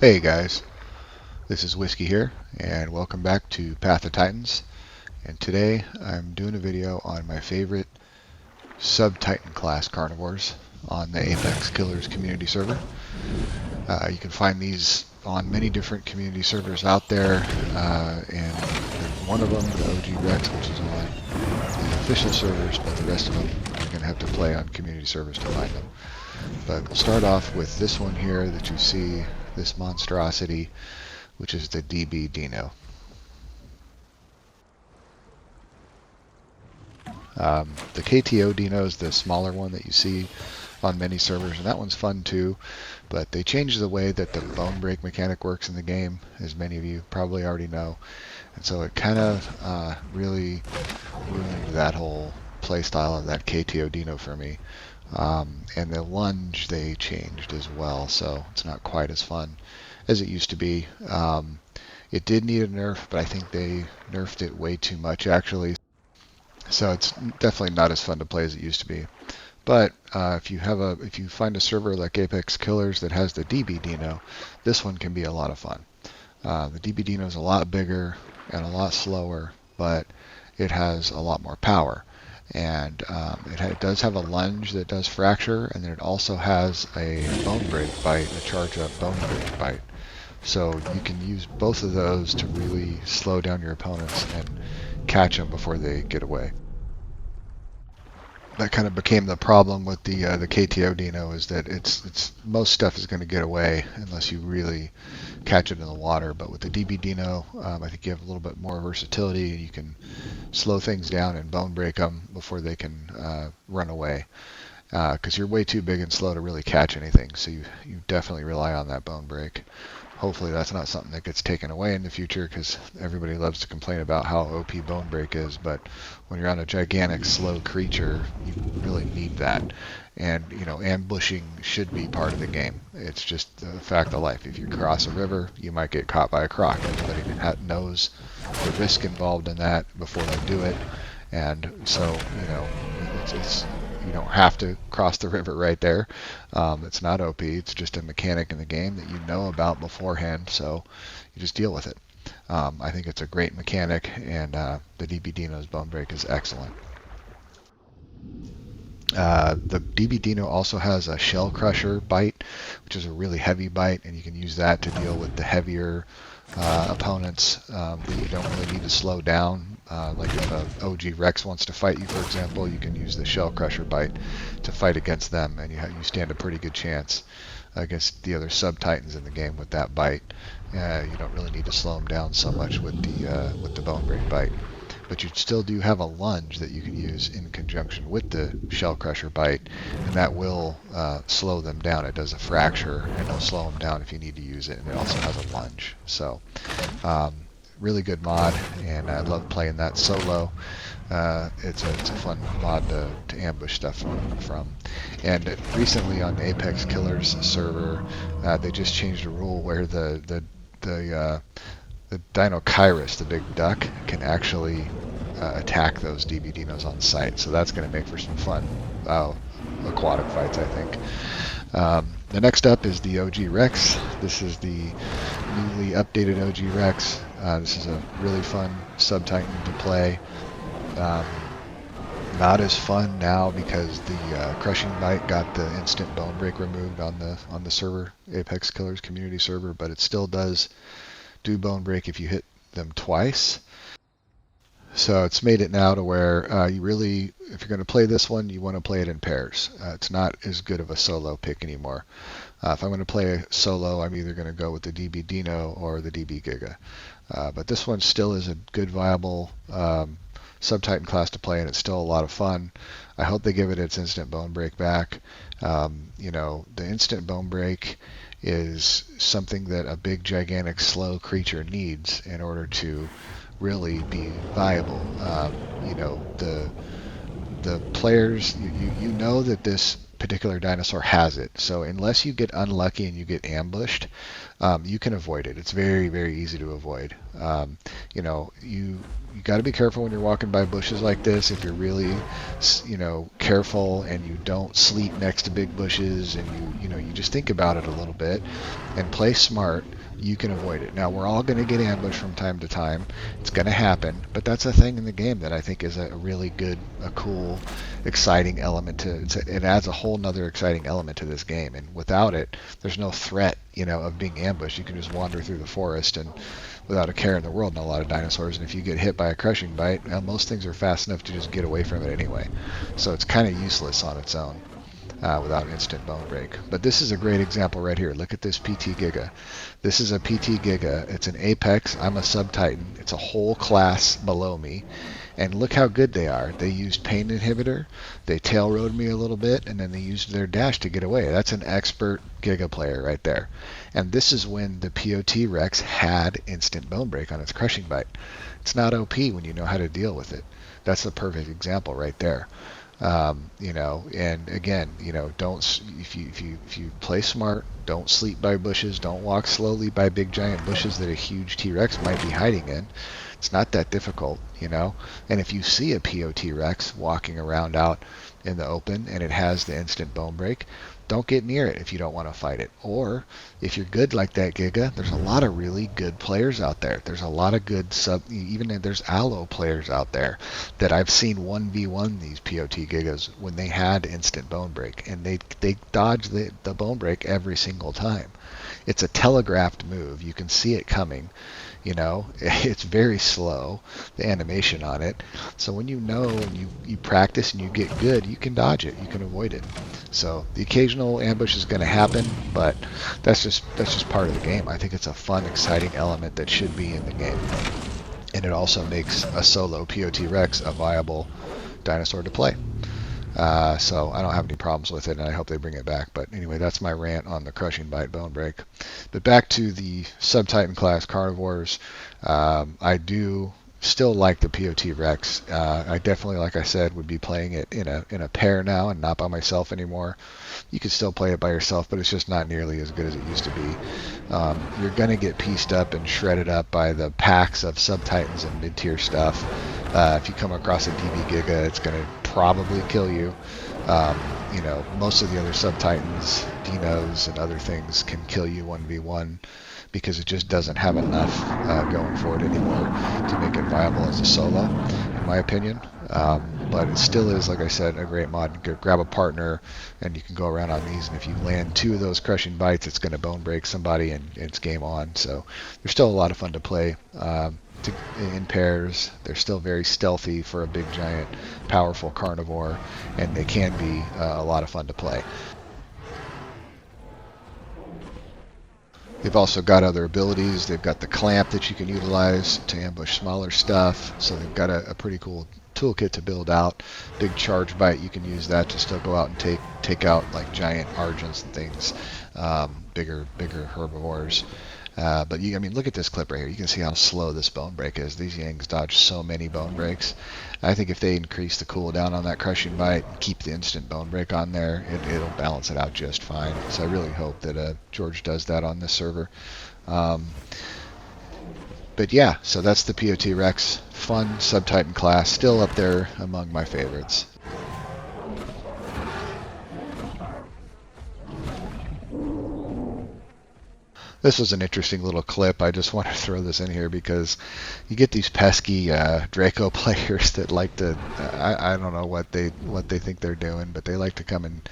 Hey guys, this is Whiskey here, and welcome back to Path of Titans. And today I'm doing a video on my favorite Subtitan class carnivores on the Apex Killers community server. You can find these on many different community servers out there, and one of them, the OG Rex, which is on the official servers, but the rest of them you're going to have to play on community servers to find them. But we'll start off with this one here that you see, this monstrosity, which is the Dino. The KTO Dino is the smaller one that you see on many servers, and that one's fun too, but they changed the way that the bone break mechanic works in the game, as many of you probably already know, and so it kind of really ruined that whole playstyle of that KTO Dino for me. And the lunge they changed as well, so it's not quite as fun as it used to be. It did need a nerf, but I think they nerfed it way too much actually. So it's definitely not as fun to play as it used to be. But if you find a server like Apex Killers that has the DB Dino, this one can be a lot of fun. The DB Dino is a lot bigger and a lot slower, but it has a lot more power. And it does have a lunge that does fracture, and then it also has a bone break bite, a charge up bone break bite. So you can use both of those to really slow down your opponents and catch them before they get away. That kind of became the problem with the KTO Dino, is that it's most stuff is going to get away unless you really catch it in the water. But with the DB Dino, I think you have a little bit more versatility. You can slow things down and bone break them before they can run away, because you're way too big and slow to really catch anything. So you definitely rely on that bone break. Hopefully that's not something that gets taken away in the future, because everybody loves to complain about how OP bone break is, but when you're on a gigantic slow creature, you really need that. And ambushing should be part of the game. It's just the fact of life. If you cross a river, you might get caught by a croc. Everybody knows the risk involved in that before they do it, and so it's you don't have to cross the river right there. It's not OP. It's just a mechanic in the game that you know about beforehand, so you just deal with it. I think it's a great mechanic, and the DB Dino's bone break is excellent. The DB Dino also has a shell crusher bite, which is a really heavy bite, and you can use that to deal with the heavier opponents that you don't really need to slow down. Like if an OG Rex wants to fight you, for example, you can use the shell crusher bite to fight against them, and you stand a pretty good chance against the other sub-titans in the game with that bite. You don't really need to slow them down so much with the bone break bite. But you still do have a lunge that you can use in conjunction with the shell crusher bite, and that will slow them down. It does a fracture, and it'll slow them down if you need to use it, and it also has a lunge. So really good mod, and I love playing that solo. It's a fun mod to ambush stuff from. And recently on the Apex Killers server, they just changed a rule where the Dino Kairos, the big duck, can actually attack those DB Dinos on sight. So that's going to make for some fun aquatic fights, I think. The next up is the OG Rex. This is the newly updated OG Rex. This is a really fun sub-titan to play. Not as fun now because the crushing bite got the instant bone break removed on the server, Apex Killers community server, but it still does do bone break if you hit them twice. So it's made it now to where if you're going to play this one, you want to play it in pairs. It's not as good of a solo pick anymore. If I'm going to play solo, I'm either going to go with the DB Dino or the DB Giga. But this one still is a good, viable Subtitan class to play, and it's still a lot of fun. I hope they give it its instant bone break back. The instant bone break is something that a big, gigantic, slow creature needs in order to really be viable. The players, you know that this particular dinosaur has it. So unless you get unlucky and you get ambushed, you can avoid it. It's very, very easy to avoid. You got to be careful when you're walking by bushes like this. If you're really, careful and you don't sleep next to big bushes and you just think about it a little bit and play smart, you can avoid it. Now, we're all going to get ambushed from time to time. It's going to happen, but that's a thing in the game that I think is a really good, a cool, exciting element to it. Adds a whole nother exciting element to this game, and without it, there's no threat, of being ambushed. You can just wander through the forest and without a care in the world and a lot of dinosaurs, and if you get hit by a crushing bite, most things are fast enough to just get away from it anyway. So it's kind of useless on its own. Without instant bone break. But this is a great example right here. Look at this PT Giga. This is a PT Giga. It's an Apex. I'm a Subtitan. It's a whole class below me. And look how good they are. They used pain inhibitor. They tail rode me a little bit, and then they used their dash to get away. That's an expert Giga player right there. And this is when the POT Rex had instant bone break on its crushing bite. It's not OP when you know how to deal with it. That's the perfect example right there. And again, don't if you play smart, don't sleep by bushes, don't walk slowly by big giant bushes that a huge T-Rex might be hiding in. It's not that difficult, And if you see a POT Rex walking around out in the open and it has the instant bone break, don't get near it if you don't want to fight it. Or if you're good like that Giga, there's a lot of really good players out there. There's a lot of good even there's allo players out there that I've seen 1v1 these POT Gigas when they had instant bone break, and they dodge the bone break every single time. It's a telegraphed move. You can see it coming. It's very slow, the animation on it. So when and you practice and you get good, you can dodge it, you can avoid it. So the occasional ambush is going to happen, but that's just part of the game. I think it's a fun, exciting element that should be in the game. And it also makes a solo POT Rex a viable dinosaur to play. So I don't have any problems with it, and I hope they bring it back. But anyway, that's my rant on the crushing bite bone break. But back to the Subtitan class carnivores. I do still like the POT Rex. I definitely, like I said, would be playing it in a pair now and not by myself anymore. You could still play it by yourself, but it's just not nearly as good as it used to be. You're going to get pieced up and shredded up by the packs of Subtitans and mid-tier stuff. If you come across a DB Giga, it's going to probably kill you. Most of the other Subtitans, Dinos, and other things can kill you 1v1 because it just doesn't have enough going for it anymore to make it viable as a solo, in my opinion. But it still is, like I said, a great mod. You can grab a partner and you can go around on these, and if you land 2 of those crushing bites, it's going to bone break somebody and it's game on. So they're still a lot of fun to play in pairs. They're still very stealthy for a big, giant, powerful carnivore, and they can be a lot of fun to play. They've also got other abilities. They've got the clamp that you can utilize to ambush smaller stuff. So they've got a pretty cool toolkit to build out. Big charge bite, you can use that to still go out and take out like giant argents and things, bigger herbivores. But look at this clip right here. You can see how slow this bone break is. These Yangs dodge so many bone breaks. I think if they increase the cooldown on that crushing bite and keep the instant bone break on there, it'll balance it out just fine. So I really hope that George does that on this server. But yeah, so that's the POT Rex. Fun Subtitan class, still up there among my favorites. This was an interesting little clip. I just want to throw this in here because you get these pesky Draco players that like to, I don't know what they think they're doing, but they like to come and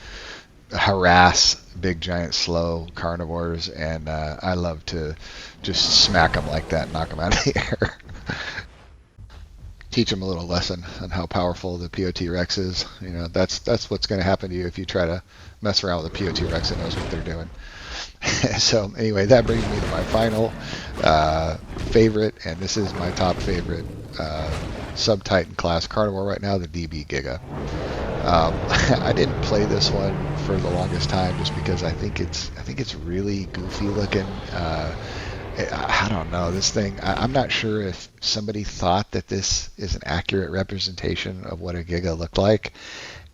harass big, giant, slow carnivores, and I love to just smack them like that and knock them out of the air. Teach them a little lesson on how powerful the POT Rex is. That's what's going to happen to you if you try to mess around with a POT Rex that knows what they're doing. So anyway, that brings me to my final favorite, and this is my top favorite Subtitan class carnivore right now, the DB Giga. I didn't play this one for the longest time just because I think it's really goofy looking. I don't know, this thing, I'm not sure if somebody thought that this is an accurate representation of what a Giga looked like,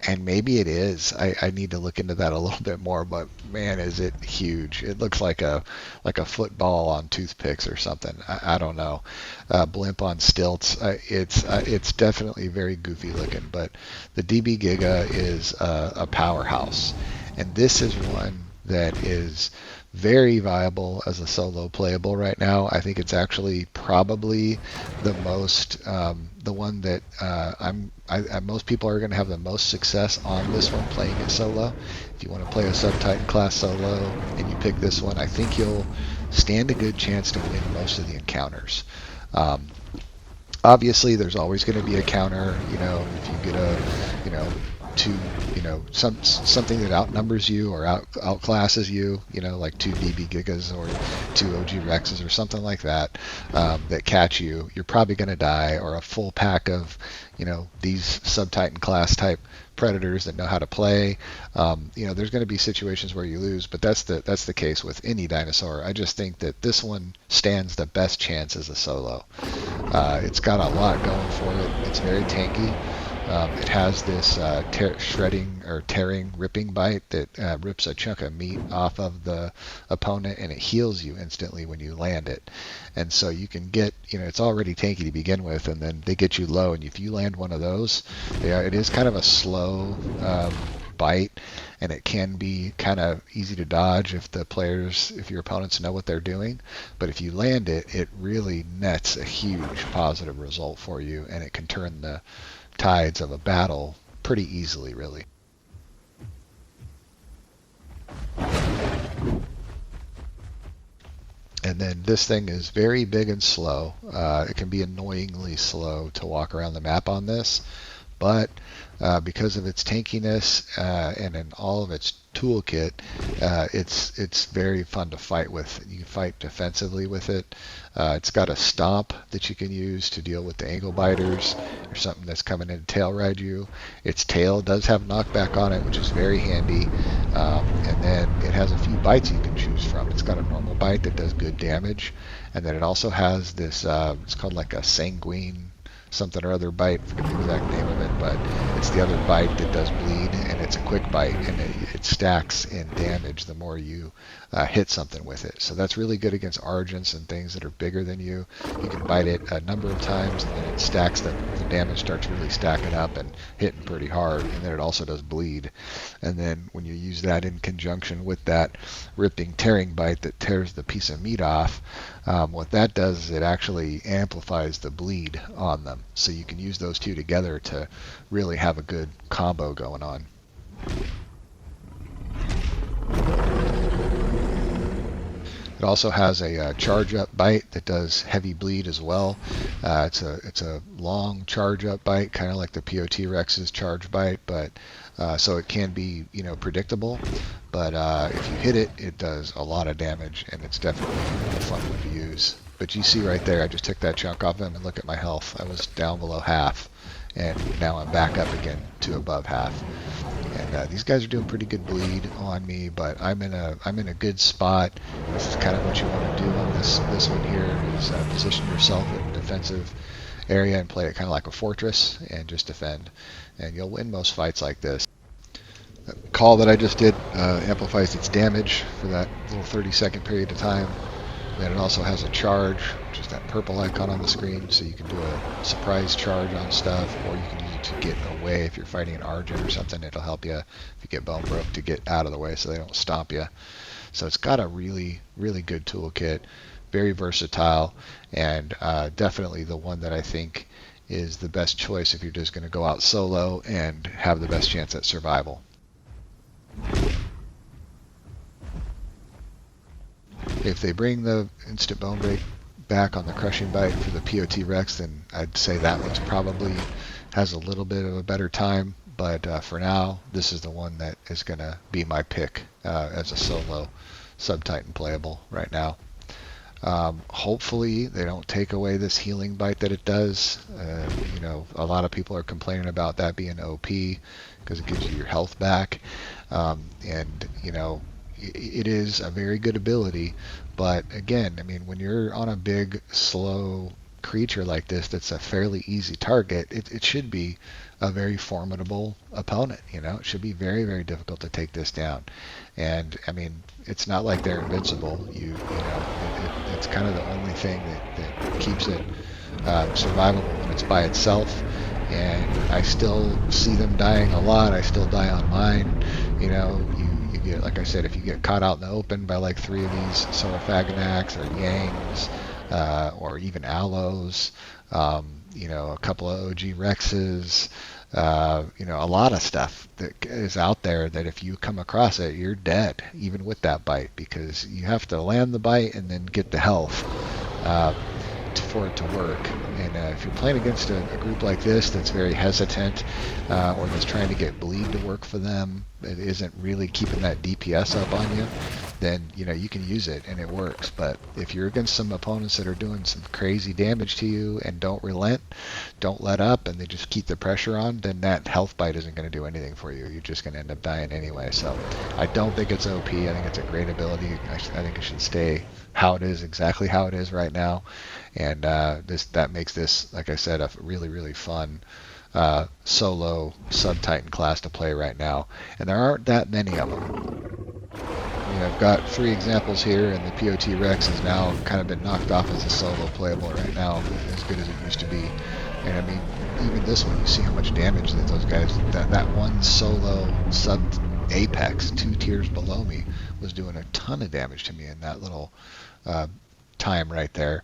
And maybe it is. I need to look into that a little bit more, but man, is it huge. It looks like a football on toothpicks or something. I don't know. Blimp on stilts. It's definitely very goofy looking, but the DB Giga is a powerhouse. And this is one that is very viable as a solo playable right now. I think it's actually probably the one that most people are going to have the most success on this one playing it solo. If you want to play a Subtitan class solo and you pick this one, I think you'll stand a good chance to win most of the encounters. Um, Obviously, there's always going to be a counter. If you get two, something that outnumbers you or outclasses you, like two DB Gigas or two OG Rexes or something like that, that catch you, you're probably going to die. Or a full pack of, these Subtitan class type predators that know how to play. There's going to be situations where you lose, but that's the case with any dinosaur. I just think that this one stands the best chance as a solo. It's got a lot going for it. It's very tanky. It has this shredding or tearing, ripping bite that rips a chunk of meat off of the opponent, and it heals you instantly when you land it. And so you can get, it's already tanky to begin with, and then they get you low, and if you land one of those, it is kind of a slow bite, and it can be kind of easy to dodge if your opponents know what they're doing. But if you land it, it really nets a huge positive result for you, and it can turn the tides of a battle pretty easily, really. And then this thing is very big and slow. It can be annoyingly slow to walk around the map on this, but because of its tankiness and in all of its toolkit, it's very fun to fight with. You can fight defensively with it. It's got a stomp that you can use to deal with the angle biters or something that's coming in to tail ride you. Its tail does have knockback on it, which is very handy. And then it has a few bites you can choose from. It's got a normal bite that does good damage, and then it also has this. It's called like a sanguine something or other bite. I forget the exact name of it, but it's the other bite that does bleed, and it's a quick bite, and it stacks in damage the more you hit something with it. So that's really good against Argents and things that are bigger than you. You can bite it a number of times, and then it stacks, the damage starts really stacking up and hitting pretty hard, and then it also does bleed. And then when you use that in conjunction with that ripping, tearing bite that tears the piece of meat off, what that does is it actually amplifies the bleed on them. So you can use those two together to really have a good combo going on. It also has a charge up bite that does heavy bleed as well. It's a long charge up bite, kind of like the POT Rex's charge bite, but so it can be predictable. But if you hit it, it does a lot of damage, and it's definitely a fun one to use. But you see right there, I just took that chunk off him, and look at my health. I was down below half, and now I'm back up again to above half. And these guys are doing pretty good bleed on me, but I'm in a good spot. This is kind of what you want to do on this one here, is position yourself in a defensive area and play it kind of like a fortress and just defend. And you'll win most fights like this. The call that I just did amplifies its damage for that little 30-second period of time. Then it also has a charge, which is that purple icon on the screen, so you can do a surprise charge on stuff, or you can use it to get away. If you're fighting an Argent or something, it'll help you if you get bone broke to get out of the way so they don't stomp you. So it's got a really, really good toolkit, very versatile, and definitely the one that I think is the best choice if you're just going to go out solo and have the best chance at survival. If they bring the instant bone break back on the crushing bite for the POT Rex, then I'd say that one's probably has a little bit of a better time. But for now, this is the one that is going to be my pick as a solo Subtitan playable right now. Hopefully they don't take away this healing bite that it does. A lot of people are complaining about that being OP because it gives you your health back. It is a very good ability, but again, I mean, when you're on a big, slow creature like this that's a fairly easy target, it should be a very formidable opponent. It should be very, very difficult to take this down. And I mean, it's not like they're invincible. It's kind of the only thing that keeps it survivable when it's by itself. And I still see them dying a lot. I still die on mine. You get, like I said, if you get caught out in the open by like 3 of these Saurophaganax or Yangs, or even Aloes, a couple of OG Rexes, a lot of stuff that is out there that if you come across it, you're dead, even with that bite, because you have to land the bite and then get the health for it to work. And if you're playing against a group like this that's very hesitant, or that's trying to get bleed to work for them, that isn't really keeping that DPS up on you, then you can use it and it works. But if you're against some opponents that are doing some crazy damage to you and don't relent, don't let up, and they just keep the pressure on, then that health bite isn't going to do anything for you. You're just going to end up dying anyway. So I don't think it's OP. I think it's a great ability. I think it should stay how it is, exactly how it is right now. And that makes this, like I said, a really, really fun solo Subtitan class to play right now. And there aren't that many of them. I've got 3 examples here, and the POT Rex has now kind of been knocked off as a solo playable right now, as good as it used to be. And I mean, even this one, you see how much damage that those guys, that one solo sub Apex, 2 tiers below me, was doing a ton of damage to me in that little time right there.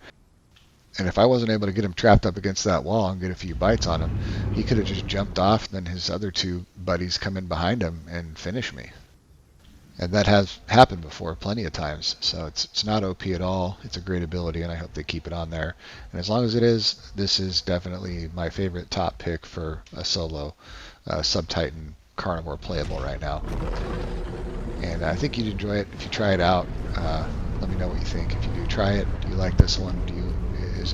And if I wasn't able to get him trapped up against that wall and get a few bites on him, he could have just jumped off, and then his other 2 buddies come in behind him and finish me. And that has happened before plenty of times. So it's not OP at all. It's a great ability, and I hope they keep it on there. And as long as it is, this is definitely my favorite top pick for a solo Subtitan Carnivore playable right now. And I think you'd enjoy it if you try it out. Let me know what you think. If you do try it, do you like this one? Is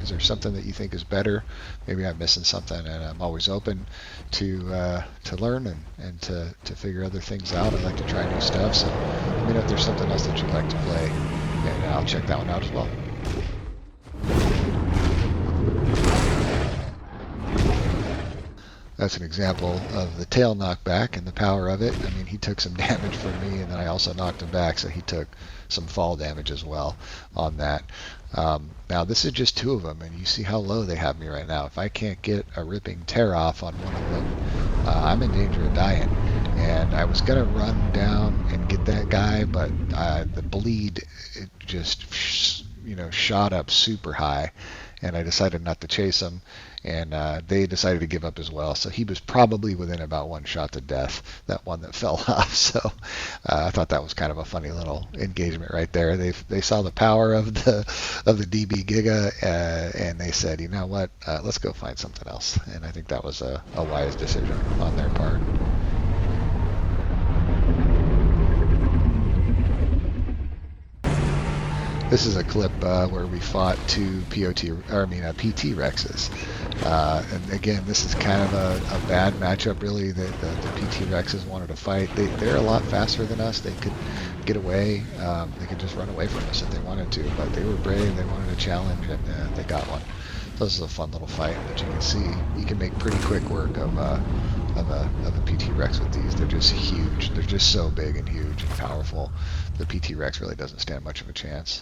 there something that you think is better? Maybe I'm missing something, and I'm always open to learn and to figure other things out. I like to try new stuff, so let me know if there's something else that you'd like to play, and I'll check that one out as well. That's an example of the tail knockback and the power of it. I mean, he took some damage from me, and then I also knocked him back, so he took some fall damage as well on that. Now, this is just 2 of them, and you see how low they have me right now. If I can't get a ripping tear off on one of them, I'm in danger of dying. And I was going to run down and get that guy, but the bleed, it just shot up super high, and I decided not to chase him. And they decided to give up as well. So he was probably within about 1 shot to death, that one that fell off. So I thought that was kind of a funny little engagement right there. They saw the power of the DB Giga, and they said, you know what, let's go find something else. And I think that was a wise decision on their part. This is a clip where we fought 2 PT Rexes. And again, this is kind of a bad matchup, really. The PT Rexes wanted to fight. They're a lot faster than us. They could get away. They could just run away from us if they wanted to. But they were brave. They wanted a challenge, and they got one. So this is a fun little fight. But you can see, you can make pretty quick work of a PT Rex with these. They're just huge. They're just so big and huge and powerful. The PT Rex really doesn't stand much of a chance.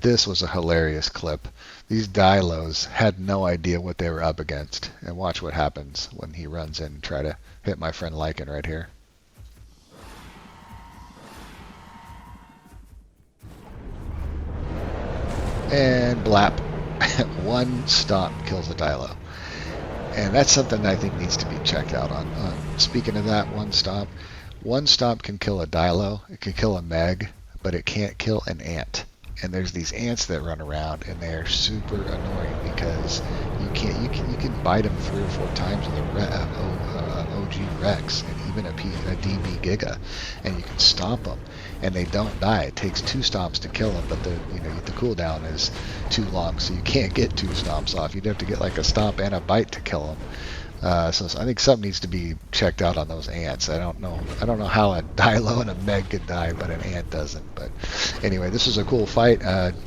This was a hilarious clip. These Dilos had no idea what they were up against. And watch what happens when he runs in and try to hit my friend Lycan right here. And blap. 1 stomp kills a Dilo. And that's something that I think needs to be checked out on. Speaking of that, 1 stomp can kill a Dilo. It can kill a Meg, but it can't kill an ant. And there's these ants that run around, and they're super annoying because you can bite them 3 or 4 times with a OG Rex and even a DB Giga, and you can stomp them, and they don't die. It takes 2 stomps to kill them, but the cooldown is too long, so you can't get 2 stomps off. You'd have to get like a stomp and a bite to kill them. So I think something needs to be checked out on those ants. I don't know. I don't know how a Dilo and a Meg could die, but an ant doesn't. But anyway, this was a cool fight.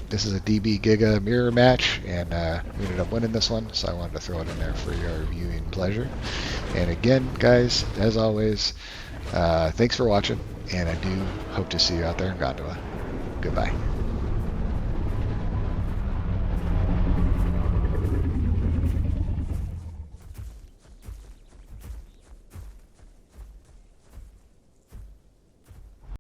This is a DB Giga mirror match, and we ended up winning this one. So I wanted to throw it in there for your viewing pleasure. And again, guys, as always, thanks for watching, and I do hope to see you out there in Gondola. Goodbye.